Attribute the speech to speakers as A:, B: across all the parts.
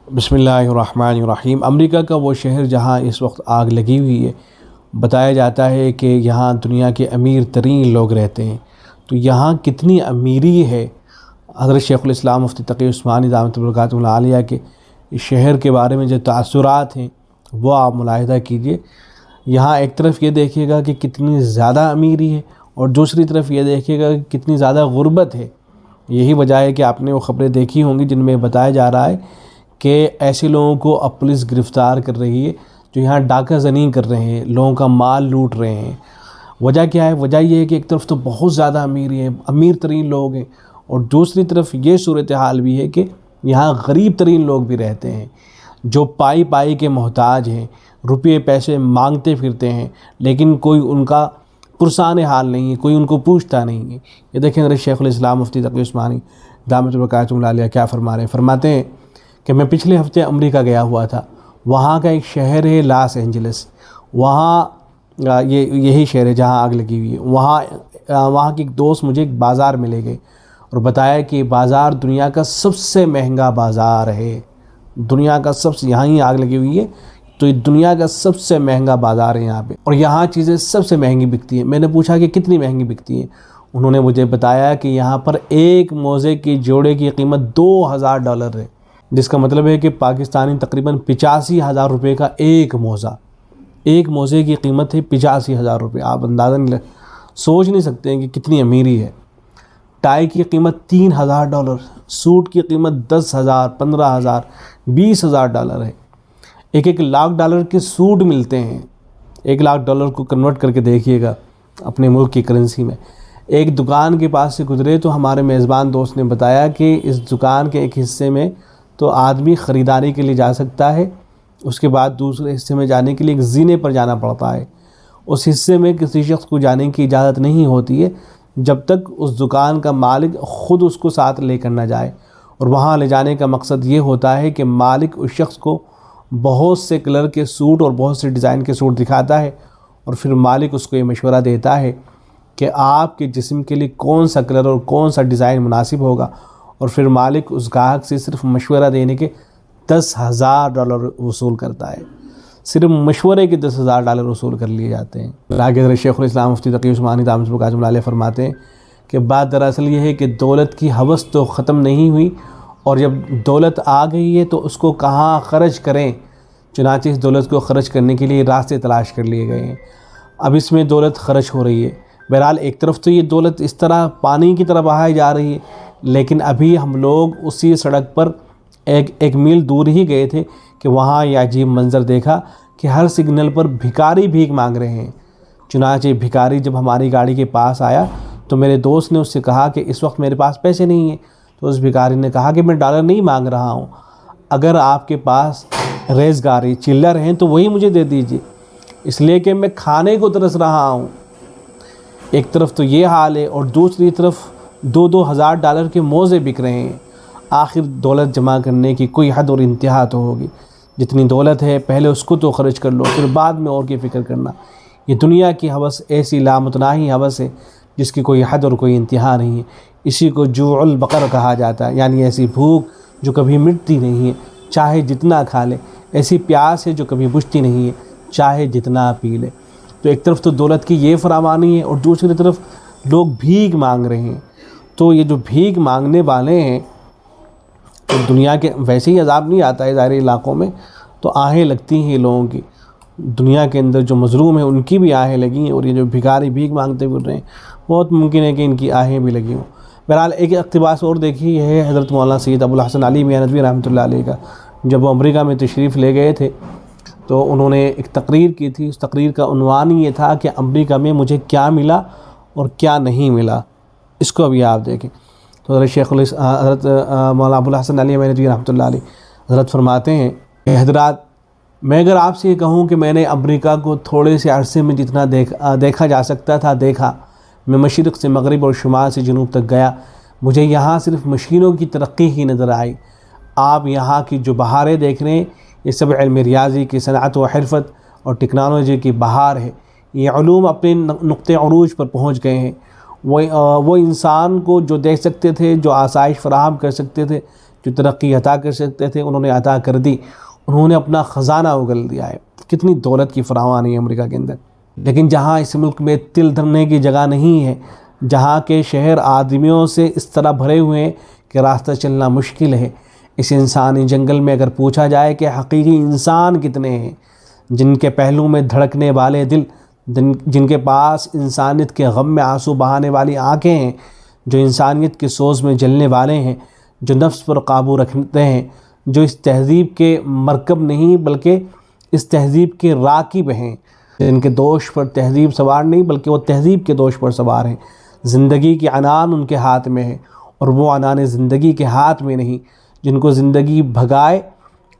A: بسم اللہ الرحمن الرحیم۔ امریکہ کا وہ شہر جہاں اس وقت آگ لگی ہوئی ہے، بتایا جاتا ہے کہ یہاں دنیا کے امیر ترین لوگ رہتے ہیں۔ تو یہاں کتنی امیری ہے، حضرت شیخ الاسلام مفتی تقی عثمانی دامت برکاتہ العالیہ کے اس شہر کے بارے میں جو تاثرات ہیں وہ آپ ملاحظہ کیجئے۔ یہاں ایک طرف یہ دیکھیے گا کہ کتنی زیادہ امیری ہے، اور دوسری طرف یہ دیکھیے گا کہ کتنی زیادہ غربت ہے۔ یہی وجہ ہے کہ آپ نے وہ خبریں دیکھی ہوں گی جن میں بتایا جا رہا ہے کہ ایسے لوگوں کو اب پولیس گرفتار کر رہی ہے جو یہاں ڈاکہ زنی کر رہے ہیں، لوگوں کا مال لوٹ رہے ہیں۔ وجہ کیا ہے؟ وجہ یہ ہے کہ ایک طرف تو بہت زیادہ امیری ہے، امیر ترین لوگ ہیں، اور دوسری طرف یہ صورتحال بھی ہے کہ یہاں غریب ترین لوگ بھی رہتے ہیں جو پائی پائی کے محتاج ہیں، روپے پیسے مانگتے پھرتے ہیں، لیکن کوئی ان کا پرسان حال نہیں ہے، کوئی ان کو پوچھتا نہیں ہے۔ یہ دیکھیں حضرت شیخ الاسلام مفتی تقی عثمانی دامت برکاتہ العالیہ کیا فرما رہے ہیں۔ فرماتے ہیں کہ میں پچھلے ہفتے امریکہ گیا ہوا تھا، وہاں کا ایک شہر ہے لاس اینجلس، وہاں یہی شہر ہے جہاں آگ لگی ہوئی ہے۔ وہاں کے ایک دوست مجھے ایک بازار میں لے گئے اور بتایا کہ بازار دنیا کا سب سے مہنگا بازار ہے، دنیا کا یہاں ہی آگ لگی ہوئی ہے تو یہ دنیا کا سب سے مہنگا بازار ہے یہاں پہ، اور یہاں چیزیں سب سے مہنگی بکتی ہیں۔ میں نے پوچھا کہ کتنی مہنگی بکتی ہیں؟ انہوں نے مجھے بتایا کہ یہاں پر ایک موزے کی جوڑے کی قیمت $2000 ہے، جس کا مطلب ہے کہ پاکستانی تقریباً 85,000 روپے کا ایک موزہ، ایک موزے کی قیمت ہے 85,000 روپے۔ آپ اندازہ سوچ نہیں سکتے ہیں کہ کتنی امیری ہے۔ ٹائی کی قیمت $3000، سوٹ کی قیمت $10,000، $15,000، $20,000 ہے۔ $1 لاکھ کے سوٹ ملتے ہیں۔ $1 لاکھ کو کنورٹ کر کے دیکھیے گا اپنے ملک کی کرنسی میں۔ ایک دکان کے پاس سے گزرے تو ہمارے میزبان دوست نے بتایا کہ اس دکان کے ایک حصے میں تو آدمی خریداری کے لیے جا سکتا ہے، اس کے بعد دوسرے حصے میں جانے کے لیے ایک زینے پر جانا پڑتا ہے۔ اس حصے میں کسی شخص کو جانے کی اجازت نہیں ہوتی ہے جب تک اس دکان کا مالک خود اس کو ساتھ لے کر نہ جائے، اور وہاں لے جانے کا مقصد یہ ہوتا ہے کہ مالک اس شخص کو بہت سے کلر کے سوٹ اور بہت سے ڈیزائن کے سوٹ دکھاتا ہے، اور پھر مالک اس کو یہ مشورہ دیتا ہے کہ آپ کے جسم کے لیے کون سا کلر اور کون سا ڈیزائن مناسب ہوگا، اور پھر مالک اس گاہک سے صرف مشورہ دینے کے $10,000 وصول کرتا ہے۔ صرف مشورے کے $10,000 وصول کر لیے جاتے ہیں۔ آگے حضرت شیخ الاسلام مفتی تقی عثمانی دامت برکاتہ العالیہ فرماتے ہیں کہ بات دراصل یہ ہے کہ دولت کی ہوس تو ختم نہیں ہوئی، اور جب دولت آ گئی ہے تو اس کو کہاں خرچ کریں، چنانچہ اس دولت کو خرچ کرنے کے لیے راستے تلاش کر لیے گئے ہیں۔ اب اس میں دولت خرچ ہو رہی ہے۔ بہرحال ایک طرف تو یہ دولت اس طرح پانی کی طرح بہائی جا رہی ہے، لیکن ابھی ہم لوگ اسی سڑک پر ایک میل دور ہی گئے تھے کہ وہاں یہ عجیب منظر دیکھا کہ ہر سگنل پر بھکاری بھیک مانگ رہے ہیں۔ چنانچہ بھکاری جب ہماری گاڑی کے پاس آیا تو میرے دوست نے اس سے کہا کہ اس وقت میرے پاس پیسے نہیں ہیں، تو اس بھکاری نے کہا کہ میں ڈالر نہیں مانگ رہا ہوں، اگر آپ کے پاس ریزگاری چلر ہیں تو وہی مجھے دے دیجیے، اس لیے کہ میں کھانے کو ترس رہا ہوں۔ ایک طرف تو یہ حال ہے، اور دوسری طرف $2,000 کے موزے بک رہے ہیں۔ آخر دولت جمع کرنے کی کوئی حد اور انتہا تو ہوگی۔ جتنی دولت ہے پہلے اس کو تو خرچ کر لو، پھر بعد میں اور کی فکر کرنا۔ یہ دنیا کی ہوس ایسی لامتناہی ہوس ہے جس کی کوئی حد اور کوئی انتہا نہیں ہے۔ اسی کو جوع البقر کہا جاتا ہے، یعنی ایسی بھوک جو کبھی مٹتی نہیں ہے چاہے جتنا کھا لے، ایسی پیاس ہے جو کبھی بجھتی نہیں ہے چاہے جتنا پی لے۔ تو ایک طرف تو دولت کی یہ فراوانی ہے، اور دوسری طرف لوگ بھیک مانگ رہے ہیں۔ تو یہ جو بھیک مانگنے والے ہیں تو دنیا کے ویسے ہی عذاب نہیں آتا ہے ظاہری علاقوں میں، تو آہیں لگتی ہیں لوگوں کی۔ دنیا کے اندر جو مظلوم ہیں ان کی بھی آہیں لگی ہیں، اور یہ جو بھکاری بھیک مانگتے پھر رہے ہیں بہت ممکن ہے کہ ان کی آہیں بھی لگی ہوں۔ بہرحال ایک اقتباس اور دیکھی ہے حضرت مولانا سید ابو الحسن علی میاں ندوی رحمۃ اللہ علیہ کا، جب وہ امریکہ میں تشریف لے گئے تھے تو انہوں نے ایک تقریر کی تھی۔ اس تقریر کا عنوان یہ تھا کہ امریکہ میں مجھے کیا ملا اور کیا نہیں ملا، اس کو ابھی آپ دیکھیں۔ تو حضرت مولانا ابو الحسن علی میاں ندوی رحمۃ اللہ علیہ حضرت فرماتے ہیں کہ حضرات، میں اگر آپ سے یہ کہوں کہ میں نے امریکہ کو تھوڑے سے عرصے میں جتنا دیکھا جا سکتا تھا دیکھا، میں مشرق سے مغرب اور شمال سے جنوب تک گیا، مجھے یہاں صرف مشینوں کی ترقی ہی نظر آئی۔ آپ یہاں کی جو بہاریں دیکھ رہے ہیں یہ سب علم ریاضی کی صنعت و حرفت اور ٹیکنالوجی کی بہار ہے۔ یہ علوم اپنے نقطۂ عروج پر پہنچ گئے ہیں۔ وہ انسان کو جو دیکھ سکتے تھے، جو آسائش فراہم کر سکتے تھے، جو ترقی عطا کر سکتے تھے انہوں نے عطا کر دی، انہوں نے اپنا خزانہ اگل دیا ہے، کتنی دولت کی فراوانی ہے امریکہ کے اندر۔ لیکن جہاں اس ملک میں تل دھرنے کی جگہ نہیں ہے، جہاں کے شہر آدمیوں سے اس طرح بھرے ہوئے ہیں کہ راستہ چلنا مشکل ہے، اس انسانی جنگل میں اگر پوچھا جائے کہ حقیقی انسان کتنے ہیں، جن کے پہلو میں دھڑکنے والے دل، جن کے پاس انسانیت کے غم میں آنسو بہانے والی آنکھیں ہیں، جو انسانیت کی سوز میں جلنے والے ہیں، جو نفس پر قابو رکھتے ہیں، جو اس تہذیب کے مرکب نہیں بلکہ اس تہذیب کے راکب ہیں، جن کے دوش پر تہذیب سوار نہیں بلکہ وہ تہذیب کے دوش پر سوار ہیں، زندگی کی عنان ان کے ہاتھ میں ہے اور وہ عنان زندگی کے ہاتھ میں نہیں، جن کو زندگی بھگائے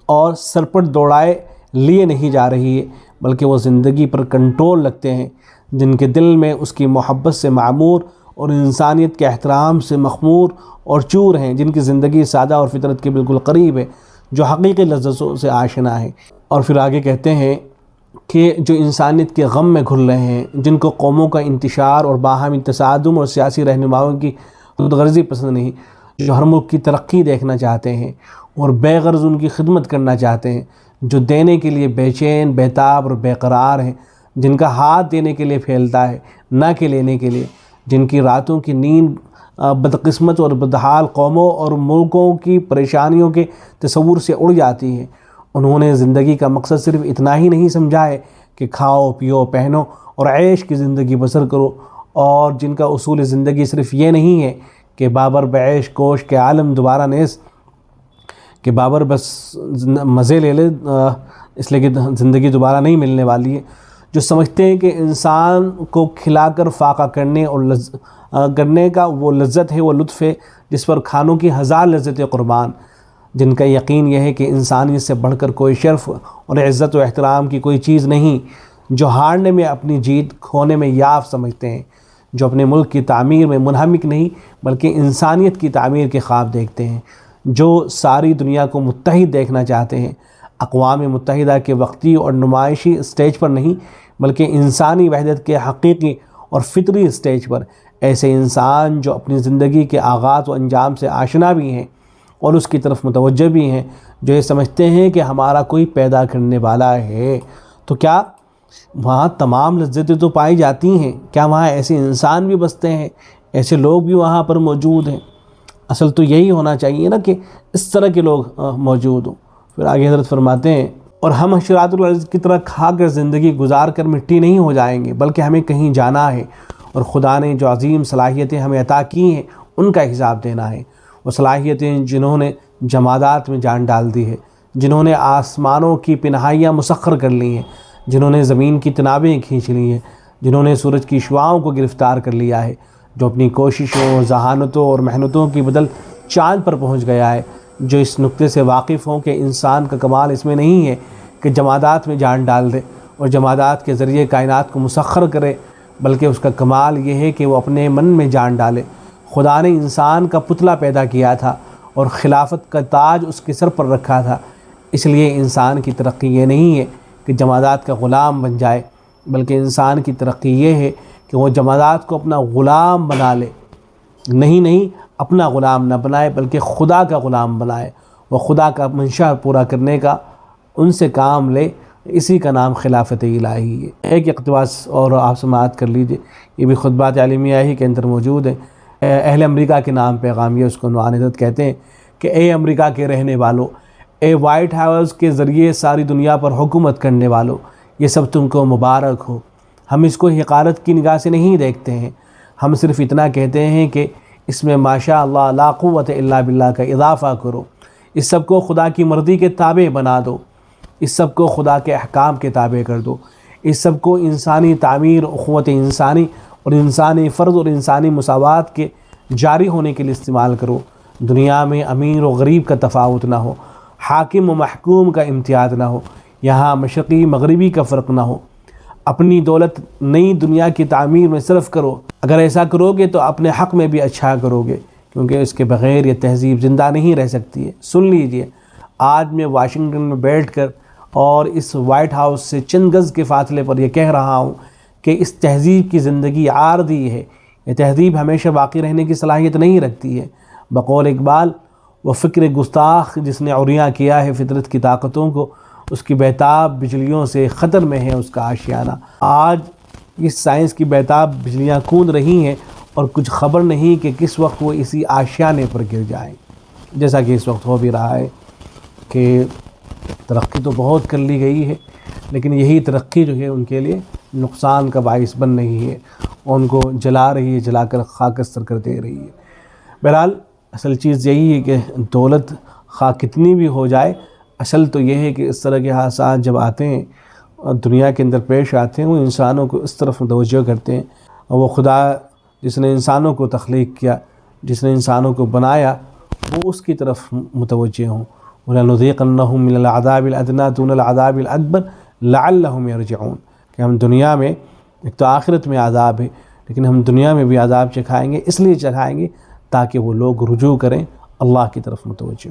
A: اور سر پر دوڑائے لیے نہیں جا رہی ہے بلکہ وہ زندگی پر کنٹرول رکھتے ہیں، جن کے دل میں اس کی محبت سے معمور اور انسانیت کے احترام سے مخمور اور چور ہیں، جن کی زندگی سادہ اور فطرت کے بالکل قریب ہے، جو حقیقی لذتوں سے آشنا ہے۔ اور پھر آگے کہتے ہیں کہ جو انسانیت کے غم میں گھل رہے ہیں، جن کو قوموں کا انتشار اور باہمی تصادم اور سیاسی رہنماؤں کی خود غرضی پسند نہیں، جو ہر ملک کی ترقی دیکھنا چاہتے ہیں اور بے غرض ان کی خدمت کرنا چاہتے ہیں، جو دینے کے لیے بے چین، بے تاب اور بے قرار ہیں، جن کا ہاتھ دینے کے لیے پھیلتا ہے نہ کہ لینے کے لیے، جن کی راتوں کی نیند بدقسمت اور بدحال قوموں اور ملکوں کی پریشانیوں کے تصور سے اڑ جاتی ہے۔ انہوں نے زندگی کا مقصد صرف اتنا ہی نہیں سمجھا ہے کہ کھاؤ پیو پہنو اور عیش کی زندگی بسر کرو، اور جن کا اصول زندگی صرف یہ نہیں ہے کہ بابر بعیش کوش کے عالم دوبارہ نیز، کہ بابر بس مزے لے لے اس لیے کہ زندگی دوبارہ نہیں ملنے والی ہے، جو سمجھتے ہیں کہ انسان کو کھلا کر فاقہ کرنے اور کرنے کا وہ لذت ہے، وہ لطف ہے جس پر کھانوں کی ہزار لذتیں قربان، جن کا یقین یہ ہے کہ انسانیت سے بڑھ کر کوئی شرف اور عزت و احترام کی کوئی چیز نہیں، جو ہارنے میں اپنی جیت، کھونے میں یاف سمجھتے ہیں، جو اپنے ملک کی تعمیر میں منہمک نہیں بلکہ انسانیت کی تعمیر کے خواب دیکھتے ہیں، جو ساری دنیا کو متحد دیکھنا چاہتے ہیں، اقوام متحدہ کے وقتی اور نمائشی اسٹیج پر نہیں بلکہ انسانی وحدت کے حقیقی اور فطری اسٹیج پر، ایسے انسان جو اپنی زندگی کے آغاز و انجام سے آشنا بھی ہیں اور اس کی طرف متوجہ بھی ہیں، جو یہ سمجھتے ہیں کہ ہمارا کوئی پیدا کرنے والا ہے۔ تو کیا وہاں تمام لذتیں تو پائی جاتی ہیں؟ کیا وہاں ایسے انسان بھی بستے ہیں، ایسے لوگ بھی وہاں پر موجود ہیں؟ اصل تو یہی ہونا چاہیے نا کہ اس طرح کے لوگ موجود ہوں۔ پھر آگے حضرت فرماتے ہیں، اور ہم حشرات الارض کی طرح کھا کر زندگی گزار کر مٹی نہیں ہو جائیں گے بلکہ ہمیں کہیں جانا ہے، اور خدا نے جو عظیم صلاحیتیں ہمیں عطا کی ہیں ان کا حساب دینا ہے۔ وہ صلاحیتیں جنہوں نے جمادات میں جان ڈال دی ہے، جنہوں نے آسمانوں کی پنہائیاں مسخر کر لی ہیں، جنہوں نے زمین کی تنابیں کھینچ لی ہیں، جنہوں نے سورج کی شعاؤں کو گرفتار کر لیا ہے، جو اپنی کوششوں، ذہانتوں اور محنتوں کی بدل چاند پر پہنچ گیا ہے، جو اس نقطے سے واقف ہوں کہ انسان کا کمال اس میں نہیں ہے کہ جمادات میں جان ڈال دے اور جمادات کے ذریعے کائنات کو مسخر کرے، بلکہ اس کا کمال یہ ہے کہ وہ اپنے من میں جان ڈالے۔ خدا نے انسان کا پتلا پیدا کیا تھا اور خلافت کا تاج اس کے سر پر رکھا تھا، اس لیے انسان کی ترقی یہ نہیں ہے کہ جمادات کا غلام بن جائے بلکہ انسان کی ترقی یہ ہے کہ وہ جمادات کو اپنا غلام بنا لے، نہیں اپنا غلام نہ بنائے بلکہ خدا کا غلام بنائے، وہ خدا کا منشا پورا کرنے کا ان سے کام لے، اسی کا نام خلافت الہی ہے۔ ایک اقتباس اور آپ سماعت کر لیجئے، یہ بھی خطبات عالمیہ ہی کے اندر موجود ہے۔ اہل امریکہ کے نام پیغام، یہ اس کو عنوان حضرت کہتے ہیں کہ اے امریکہ کے رہنے والوں، اے وائٹ ہاؤس کے ذریعے ساری دنیا پر حکومت کرنے والوں، یہ سب تم کو مبارک ہو۔ ہم اس کو حقارت کی نگاہ سے نہیں دیکھتے ہیں، ہم صرف اتنا کہتے ہیں کہ اس میں ماشاء اللہ لا قوت الا باللہ کا اضافہ کرو، اس سب کو خدا کی مرضی کے تابع بنا دو، اس سب کو خدا کے احکام کے تابع کر دو، اس سب کو انسانی تعمیر، اخوت انسانی اور انسانی فرض اور انسانی مساوات کے جاری ہونے کے لیے استعمال کرو۔ دنیا میں امیر و غریب کا تفاوت نہ ہو، حاکم و محکوم کا امتیاز نہ ہو، یہاں مشرقی مغربی کا فرق نہ ہو۔ اپنی دولت نئی دنیا کی تعمیر میں صرف کرو، اگر ایسا کرو گے تو اپنے حق میں بھی اچھا کرو گے، کیونکہ اس کے بغیر یہ تہذیب زندہ نہیں رہ سکتی ہے۔ سن لیجئے، آج میں واشنگٹن میں بیٹھ کر اور اس وائٹ ہاؤس سے چند گز کے فاصلے پر یہ کہہ رہا ہوں کہ اس تہذیب کی زندگی عارضی ہے، یہ تہذیب ہمیشہ باقی رہنے کی صلاحیت نہیں رکھتی ہے۔ بقول اقبال، وہ فکر گستاخ جس نے عریاں کیا ہے فطرت کی طاقتوں کو، اس کی بیتاب بجلیوں سے خطر میں ہے اس کا آشیانہ۔ آج اس سائنس کی بیتاب بجلیاں کون رہی ہیں اور کچھ خبر نہیں کہ کس وقت وہ اسی آشیانے پر گر جائیں، جیسا کہ اس وقت ہو بھی رہا ہے کہ ترقی تو بہت کر لی گئی ہے، لیکن یہی ترقی جو ہے ان کے لیے نقصان کا باعث بن رہی ہے اور ان کو جلا رہی ہے، جلا کر خاکستر کر دے رہی ہے۔ بہرحال اصل چیز یہی ہے کہ دولت خواہ کتنی بھی ہو جائے، اصل تو یہ ہے کہ اس طرح کے حادثات جب آتے ہیں اور دنیا کے اندر پیش آتے ہیں، وہ انسانوں کو اس طرف متوجہ کرتے ہیں، اور وہ خدا جس نے انسانوں کو تخلیق کیا، جس نے انسانوں کو بنایا، وہ اس کی طرف متوجہ ہوں۔ وَلَنُذِيقَنَّهُم مِّنَ الْعَذَابِ الْأَدْنَىٰ دُونَ الْعَذَابِ الْأَكْبَرِ لَعَلَّهُمْ يَرْجِعُونَ، کہ ہم دنیا میں ایک تو آخرت میں عذاب ہے، لیکن ہم دنیا میں بھی عذاب چکھائیں گے، اس لیے چکھائیں گے تاکہ وہ لوگ رجوع کریں، اللہ کی طرف متوجہ